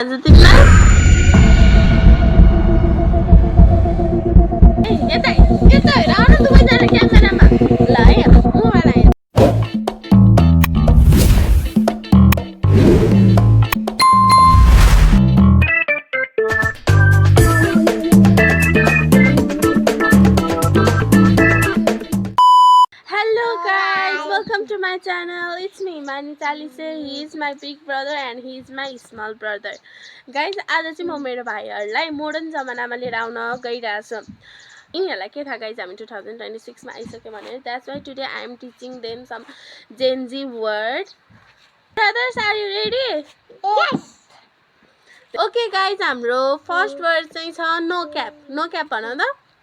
आज तिमीलाई यता यता हेर न दुवैजना क्यामेरामा ल है मोबाइल आयो Welcome to my channel. It's me, Mani Talise. He is my big brother and he is my small brother. Guys, आज चाहिँ म मेरो भाइहरुलाई मोडर्न जमानामा लिएर आउन गइरहेछु। यिनीहरुलाई के थाहा गाइस हामी 2026 मा आइसक्यो भनेर। That's why today I am teaching them some Gen Z word. Brothers, are you ready? Yes. Okay guys, हाम्रो first word चाहिँ छ no cap. No cap भन त?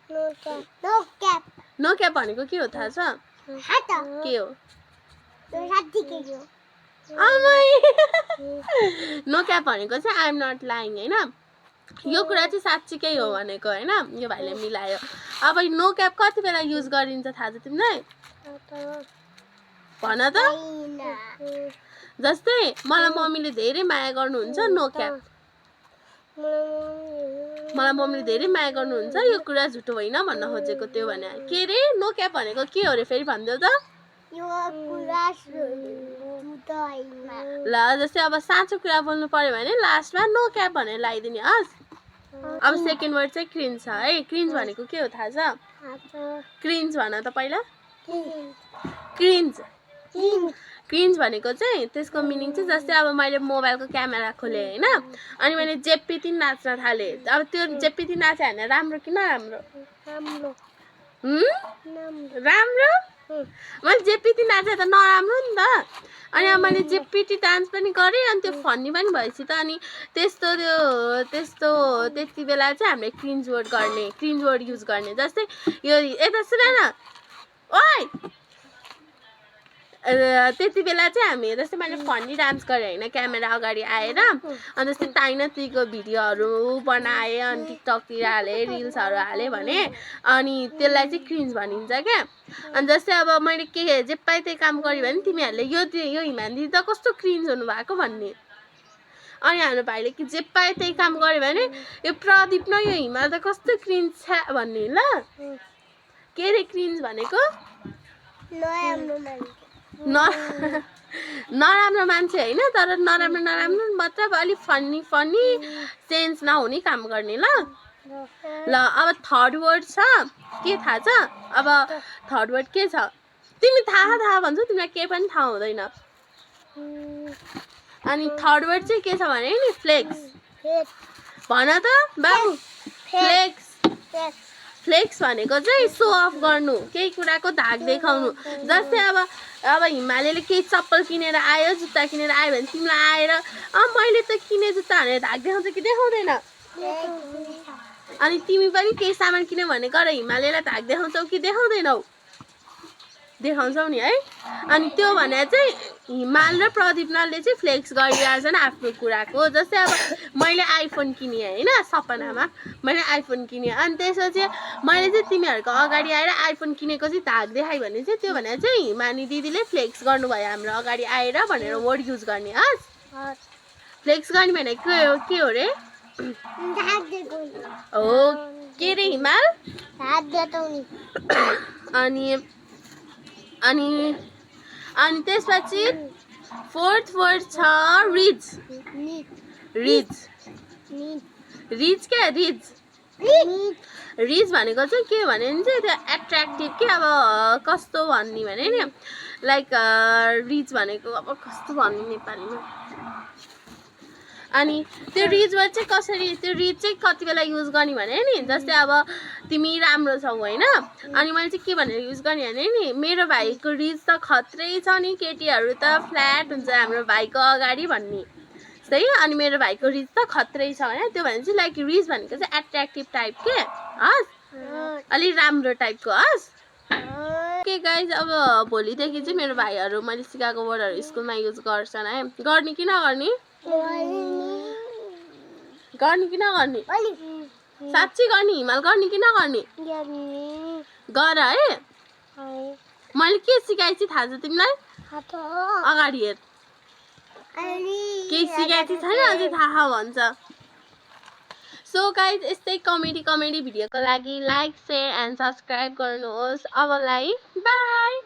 No cap. No cap. No cap भनेको के हो थाहा छ? के हो? नो क्याप भनेको चाहिँ आई एम नट लाइङ हैन यो कुरा चाहिँ साच्चीकै हो भनेको हैन यो भाइले मिलायो अब नो क्याप कति बेला युज गरिन्छ थाहा छ तिमीलाई भन त जस्तै मलाई मम्मीले धेरै माया गर्नुहुन्छ नो क्याप मलाई मम्मीले धेरै माया गर्नुहुन्छ यो कुरा झुटो होइन भन्न खोजेको त्यो भने के रे नो क्याप भनेको के हो रे फेरि भन्दियौ त यो कुरा झुटो होइन ल जस्तै अब साँचो कुरा बोल्नु पर्यो भने लास्टमा नो क्याप भनेर लगाइदिने हस् अब सेकेन्ड वर्ड चाहिँ क्रिन्ज छ है क्रिन्ज भनेको के हो थाहा छ क्रिन्ज भन त पहिला क्रिन्ज क्रिन्ज भनेको चाहिँ त्यसको मिनिङ चाहिँ जस्तै अब मैले मोबाइलको क्यामेरा खोले हैन अनि मैले जेपीटी नाच्न थाले अब त्यो जेपीटी नाचे हैन राम्रो कि नराम्रो राम्रो मैले जेपीटी नाचे त नराम्रो नि त अनि अब मैले जेपीटी डान्स पनि गरे अनि त्यो फन्नी पनि भएपछि त अनि त्यस्तो त्यति बेला चाहिँ हामीले क्रिन्ज वर्ड युज गर्ने जस्तै यो यता सुन न ओइ त्यति बेला चाहिँ हामी जस्तै मैले फन्नी डान्स गरे हैन क्यामेरा अगाडि आएर अनि जस्तै ताइनतीको भिडियोहरु बनाए अनि टिकटकतिर हाले रिल्सहरु हाले भने अनि त्यसलाई चाहिँ क्रिन्ज भनिन्छ के अनि जस्तै अब मैले के जे पाए त्यही काम गरे भने तिमीहरुले यो हिमान दिदी त कस्तो क्रिन्ज हुनु भएको भन्ने अनि हाम्रो भाइले कि जे पाए त्यही काम गरे भने यो प्रदीप न यो हिमाल त कस्तो क्रिन्ज छ भन्ने ल के रे क्रिन्ज भनेको नराम्रो मान्छे हैन तर नराम्रो मतलब अलि फन्नी सेन्स नहुने काम गर्ने ल अब थर्ड वर्ड छ के थाहा छ अब थर्ड वर्ड के छ तिमी थाहा भन्छौ तिमीलाई के पनि थाहा हुँदैन अनि थर्ड वर्ड चाहिँ के छ भने नि फ्लेक्स भन त बाबु फ्लेक्स भनेको चाहिँ सो अफ गर्नु केही कुराको धाक देखाउनु जस्तै अब हिमालयले केही चप्पल किनेर आयो जुत्ता किनेर आयो भने तिमीलाई आएर मैले त किने जुत्ता भनेर धाक देखाउँछ कि देखाउँदैन अनि तिमी पनि केही सामान किन्यो भने गएर हिमालयलाई धाक देखाउँछौ कि देखाउँदैनौ देखाउँछौ नि है अनि त्यो भने चाहिँ हिमाल र प्रदीपनालले चाहिँ फ्लेक्स गरिरहेछन् आफ्नो कुराको जस्तै अब मैले आइफोन किने हैन सपनामा मैले आइफोन किने अनि त्यसपछि मैले चाहिँ तिमीहरुको अगाडि आएर आइफोन किनेको चाहिँ धाक देखाइ भने चाहिँ त्यो भने चाहिँ हिमानी दिदीले फ्लेक्स गर्नुभयो हाम्रो अगाडि आएर भनेर वर्ड युज गर्ने हस् फ्लेक्स गर्ने भने के हो रे हो के रे हिमाल अनि त्यसपछि फोर्थ वर्ड छ रिच भनेको चाहिँ के भने चाहिँ त्यो एट्र्याक्टिभ के अब कस्तो भन्ने भने नि लाइक रिच भनेको अब कस्तो भन्ने नेपालीमा अनि त्यो रिच वर्ड चाहिँ कसरी त्यो रिच चाहिँ कति बेला युज गर्ने भने नि जस्तै अब तिमी राम्रो छौ हैन अनि मैले चाहिँ के भनेर युज गर्ने भने नि मेरो भाइको रिच त खत्रै छ नि केटीहरु त फ्ल्याट हुन्छ हाम्रो भाइको अगाडि भन्ने सही अनि मेरो भाइको रिच त खत्रै छ हैन त्यो भने चाहिँ लाइक रिच भनेको चाहिँ एट्र्याक्टिभ टाइप के हस् अलि राम्रो टाइपको हस् के गाइज अब भोलिदेखि चाहिँ मेरो भाइहरु मैले सिकाएको वर्डहरु स्कुलमा युज गर्छन् है गर्ने कि नगर्ने साच्चै गर्ने हिमाल गर्ने कि नगर्ने गर है मैले के सिकाएछु थाहा छ तिमीलाई अगाडि हेर केही सिकाएको थिएँ छैन अझै थाहा भन्छ सो गाइज यस्तै कमेडी भिडियोको लागि लाइक सेयर एन्ड सब्सक्राइब गर्नुहोस् अबलाई बाई